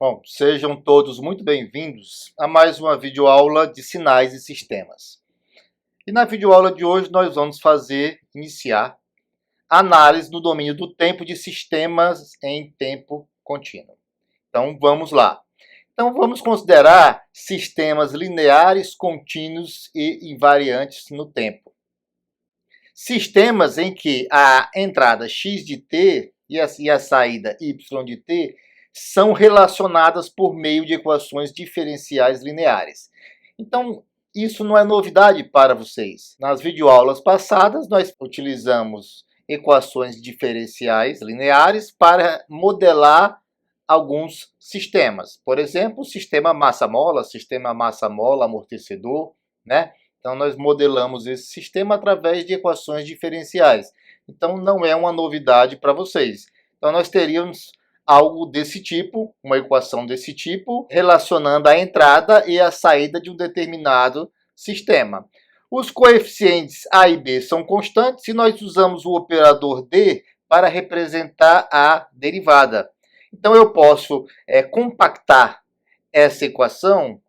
Bom, sejam todos muito bem-vindos a mais uma videoaula de sinais e sistemas. E na videoaula de hoje nós vamos iniciar análise no domínio do tempo de sistemas em tempo contínuo. Então vamos lá. Então vamos considerar sistemas lineares, contínuos e invariantes no tempo. Sistemas em que a entrada x de t e a saída y de t são relacionadas por meio de equações diferenciais lineares. Então, isso não é novidade para vocês. Nas videoaulas passadas, nós utilizamos equações diferenciais lineares para modelar alguns sistemas. Por exemplo, o sistema massa-mola, amortecedor, né? Então, nós modelamos esse sistema através de equações diferenciais. Então, não é uma novidade para vocês. Então, nós teríamos algo desse tipo, uma equação desse tipo, relacionando a entrada e a saída de um determinado sistema. Os coeficientes A e B são constantes e nós usamos o operador D para representar a derivada. Então, eu posso compactar essa equação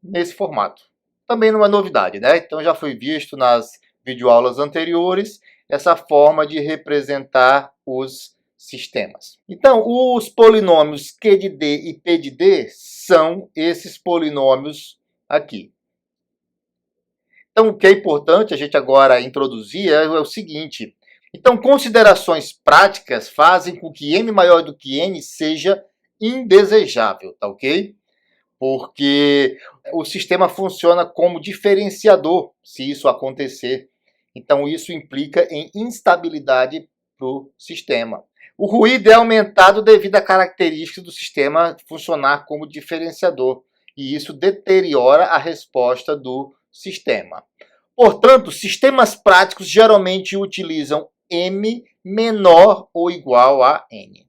nesse formato. Também não é novidade, né? Então, já foi visto nas videoaulas anteriores essa forma de representar os sistemas. Então, os polinômios Q de D e P de D são esses polinômios aqui. Então, o que é importante a gente agora introduzir é o seguinte. Então, considerações práticas fazem com que m maior do que n seja indesejável, tá ok? Porque o sistema funciona como diferenciador se isso acontecer. Então, isso implica em instabilidade para o sistema. O ruído é aumentado devido à característica do sistema funcionar como diferenciador, e isso deteriora a resposta do sistema. Portanto, sistemas práticos geralmente utilizam m menor ou igual a n.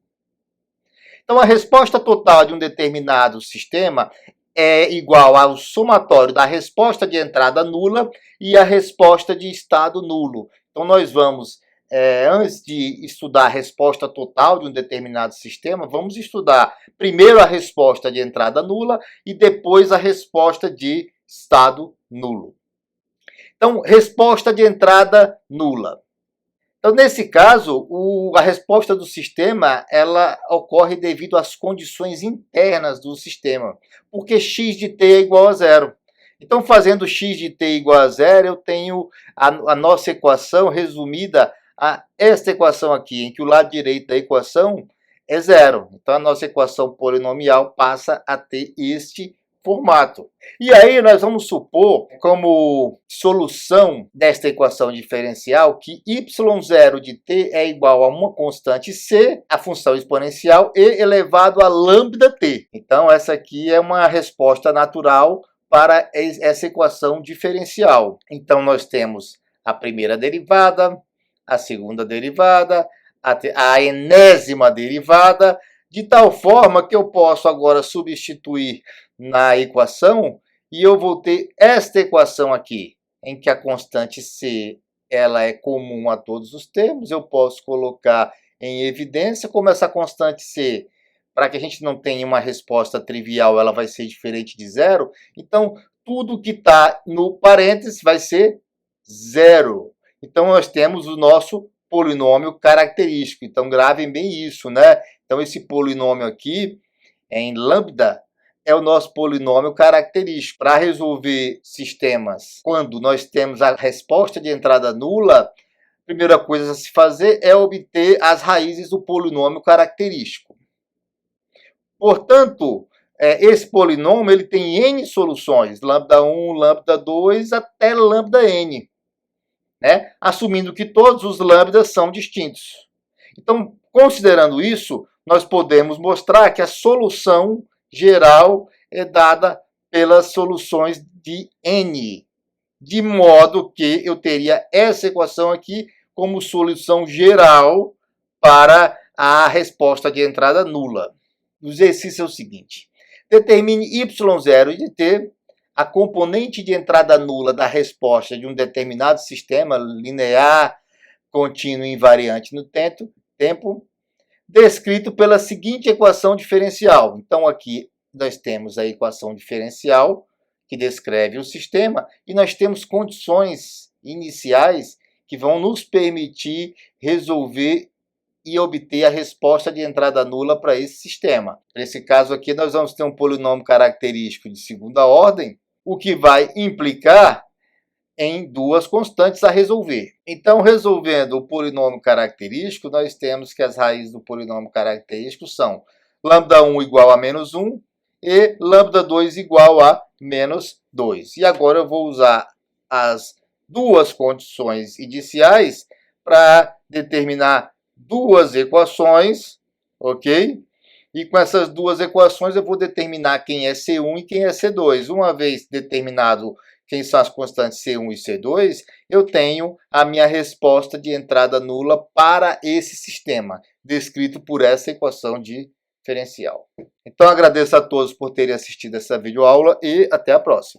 Então, a resposta total de um determinado sistema é igual ao somatório da resposta de entrada nula e a resposta de estado nulo. Então, nós vamos, antes de estudar a resposta total de um determinado sistema, vamos estudar primeiro a resposta de entrada nula e depois a resposta de estado nulo. Então, resposta de entrada nula. Então, nesse caso, a resposta do sistema ela ocorre devido às condições internas do sistema, porque x de t é igual a zero. Então, fazendo x de t igual a zero, eu tenho a nossa equação resumida a esta equação aqui, em que o lado direito da equação é zero. Então, a nossa equação polinomial passa a ter este formato. E aí nós vamos supor, como solução desta equação diferencial, que y0 de t é igual a uma constante c, a função exponencial, e elevado a lambda-t. Então, essa aqui é uma resposta natural para essa equação diferencial. Então, nós temos a primeira derivada, a segunda derivada, a enésima derivada, de tal forma que eu posso agora substituir na equação e eu vou ter esta equação aqui, em que a constante c ela é comum a todos os termos. Eu posso colocar em evidência como essa constante c, para que a gente não tenha uma resposta trivial, ela vai ser diferente de zero. Então, tudo que está no parênteses vai ser zero. Então, nós temos o nosso polinômio característico. Então, gravem bem isso, né? Então, esse polinômio aqui, em lambda, é o nosso polinômio característico. Para resolver sistemas, quando nós temos a resposta de entrada nula, a primeira coisa a se fazer é obter as raízes do polinômio característico. Portanto, esse polinômio ele tem n soluções, lambda 1, lambda 2, até lambda n, né? Assumindo que todos os lambdas são distintos. Então, considerando isso, nós podemos mostrar que a solução geral é dada pelas soluções de n, de modo que eu teria essa equação aqui como solução geral para a resposta de entrada nula. O exercício é o seguinte: determine y0 de t, a componente de entrada nula da resposta de um determinado sistema linear, contínuo e invariante no tempo, descrito pela seguinte equação diferencial. Então, aqui nós temos a equação diferencial, que descreve o sistema, e nós temos condições iniciais que vão nos permitir resolver e obter a resposta de entrada nula para esse sistema. Nesse caso aqui, nós vamos ter um polinômio característico de segunda ordem, o que vai implicar em duas constantes a resolver. Então, resolvendo o polinômio característico, nós temos que as raízes do polinômio característico são λ1 igual a menos 1 e λ2 igual a menos 2. E agora eu vou usar as duas condições iniciais para determinar duas equações, ok? E com essas duas equações eu vou determinar quem é C1 e quem é C2. Uma vez determinado quem são as constantes C1 e C2, eu tenho a minha resposta de entrada nula para esse sistema, descrito por essa equação diferencial. Então agradeço a todos por terem assistido essa videoaula e até a próxima.